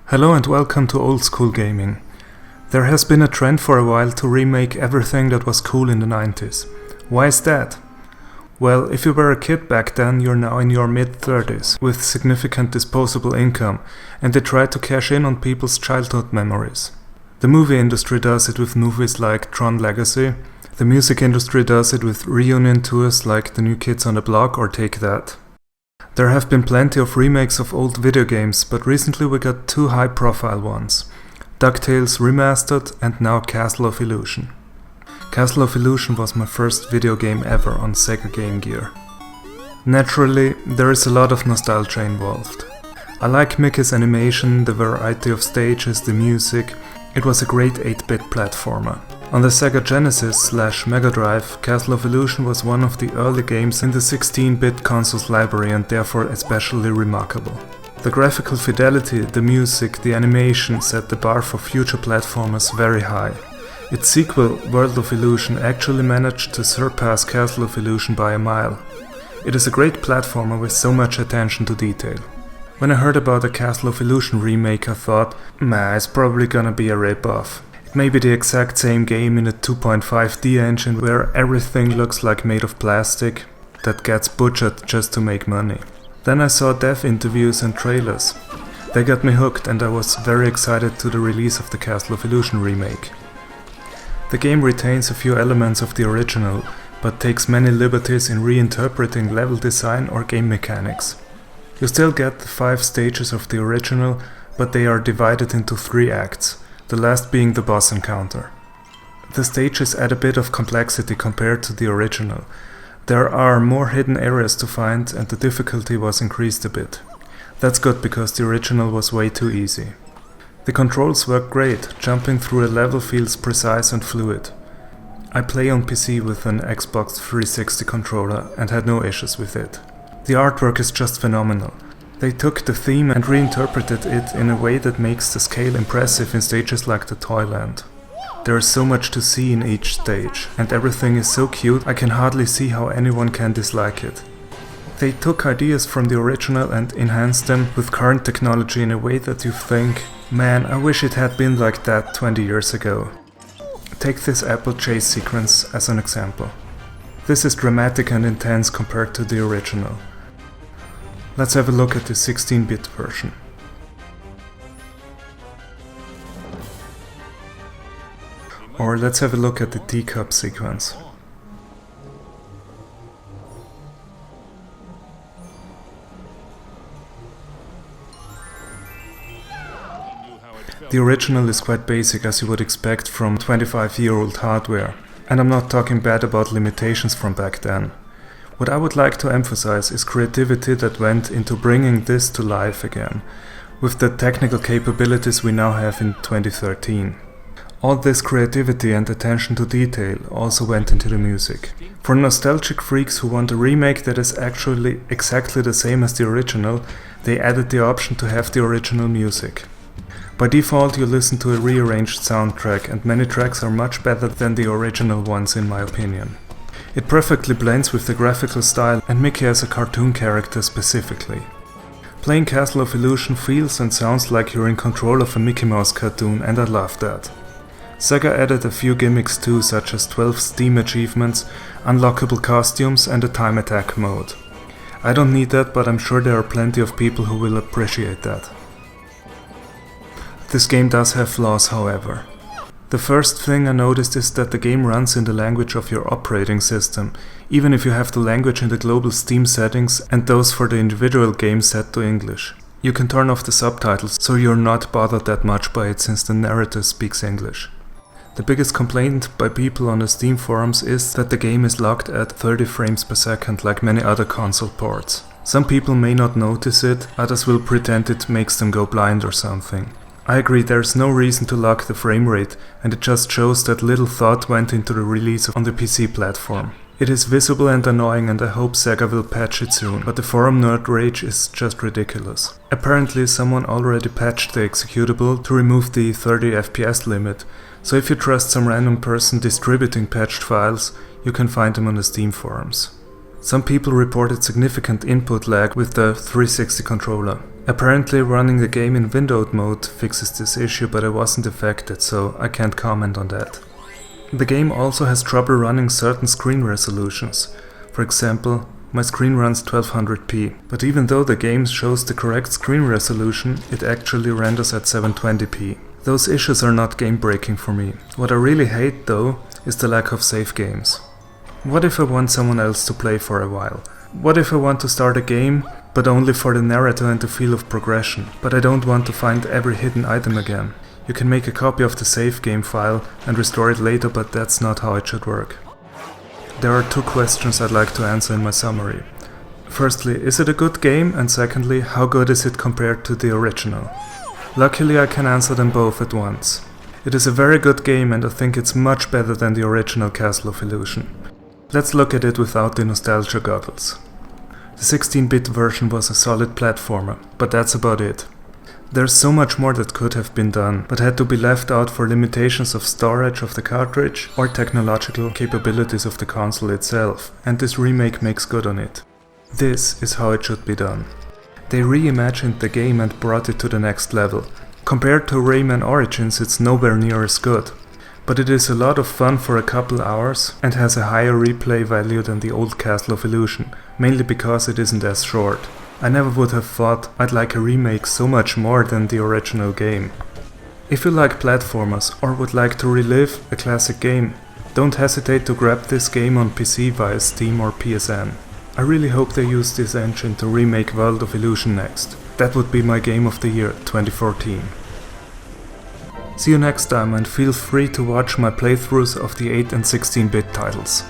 Hello and welcome to Old School Gaming. There has been a trend for a while to remake everything that was cool in the 90s. Why is that? Well, if you were a kid back then, you're now in your mid-30s with significant disposable income, and they try to cash in on people's childhood memories. The movie industry does it with movies like Tron Legacy. The music industry does it with reunion tours like The New Kids on the Block or Take That. There have been plenty of remakes of old video games, but recently we got two high-profile ones. DuckTales Remastered and now Castle of Illusion. Castle of Illusion was my first video game ever on Sega Game Gear. Naturally, there is a lot of nostalgia involved. I like Mickey's animation, the variety of stages, the music. It was a great 8-bit platformer. On the Sega Genesis/Mega Drive, Castle of Illusion was one of the early games in the 16-bit console's library and therefore especially remarkable. The graphical fidelity, the music, the animation set the bar for future platformers very high. Its sequel, World of Illusion, actually managed to surpass Castle of Illusion by a mile. It is a great platformer with so much attention to detail. When I heard about a Castle of Illusion remake, I thought, it's probably gonna be a rip-off. Maybe the exact same game in a 2.5D engine where everything looks like made of plastic that gets butchered just to make money. Then I saw dev interviews and trailers. They got me hooked and I was very excited to the release of the Castle of Illusion remake. The game retains a few elements of the original, but takes many liberties in reinterpreting level design or game mechanics. You still get the 5 stages of the original, but they are divided into 3 acts. The last being the boss encounter. The stages add a bit of complexity compared to the original. There are more hidden areas to find and the difficulty was increased a bit. That's good because the original was way too easy. The controls work great, jumping through a level feels precise and fluid. I play on PC with an Xbox 360 controller and had no issues with it. The artwork is just phenomenal. They took the theme and reinterpreted it in a way that makes the scale impressive in stages like the Toyland. There is so much to see in each stage, and everything is so cute I can hardly see how anyone can dislike it. They took ideas from the original and enhanced them with current technology in a way that you think, man, I wish it had been like that 20 years ago. Take this apple chase sequence as an example. This is dramatic and intense compared to the original. Let's have a look at the 16-bit version. Or let's have a look at the teacup sequence. The original is quite basic as you would expect from 25-year-old hardware, and I'm not talking bad about limitations from back then. What I would like to emphasize is creativity that went into bringing this to life again, with the technical capabilities we now have in 2013. All this creativity and attention to detail also went into the music. For nostalgic freaks who want a remake that is actually exactly the same as the original, they added the option to have the original music. By default you listen to a rearranged soundtrack and many tracks are much better than the original ones in my opinion. It perfectly blends with the graphical style and Mickey as a cartoon character specifically. Playing Castle of Illusion feels and sounds like you're in control of a Mickey Mouse cartoon and I love that. Sega added a few gimmicks too, such as 12 Steam achievements, unlockable costumes and a time attack mode. I don't need that, but I'm sure there are plenty of people who will appreciate that. This game does have flaws, however. The first thing I noticed is that the game runs in the language of your operating system, even if you have the language in the global Steam settings and those for the individual games set to English. You can turn off the subtitles, so you're not bothered that much by it since the narrator speaks English. The biggest complaint by people on the Steam forums is that the game is locked at 30 frames per second like many other console ports. Some people may not notice it, others will pretend it makes them go blind or something. I agree, there's no reason to lock the frame rate, and it just shows that little thought went into the release on the PC platform. It is visible and annoying and I hope Sega will patch it soon, but the forum nerd rage is just ridiculous. Apparently someone already patched the executable to remove the 30 FPS limit, so if you trust some random person distributing patched files, you can find them on the Steam forums. Some people reported significant input lag with the 360 controller. Apparently running the game in windowed mode fixes this issue, but I wasn't affected, so I can't comment on that. The game also has trouble running certain screen resolutions. For example, my screen runs 1200p, but even though the game shows the correct screen resolution, it actually renders at 720p. Those issues are not game breaking for me. What I really hate though is the lack of save games. What if I want someone else to play for a while? What if I want to start a game, but only for the narrator and the feel of progression, but I don't want to find every hidden item again? You can make a copy of the save game file and restore it later, but that's not how it should work. There are two questions I'd like to answer in my summary. Firstly, is it a good game? And secondly, how good is it compared to the original? Luckily I can answer them both at once. It is a very good game and I think it's much better than the original Castle of Illusion. Let's look at it without the nostalgia goggles. The 16-bit version was a solid platformer, but that's about it. There's so much more that could have been done, but had to be left out for limitations of storage of the cartridge or technological capabilities of the console itself, and this remake makes good on it. This is how it should be done. They reimagined the game and brought it to the next level. Compared to Rayman Origins, it's nowhere near as good, but it is a lot of fun for a couple hours and has a higher replay value than the old Castle of Illusion, mainly because it isn't as short. I never would have thought I'd like a remake so much more than the original game. If you like platformers or would like to relive a classic game, don't hesitate to grab this game on PC via Steam or PSN. I really hope they use this engine to remake World of Illusion next. That would be my game of the year 2014. See you next time and feel free to watch my playthroughs of the 8 and 16-bit titles.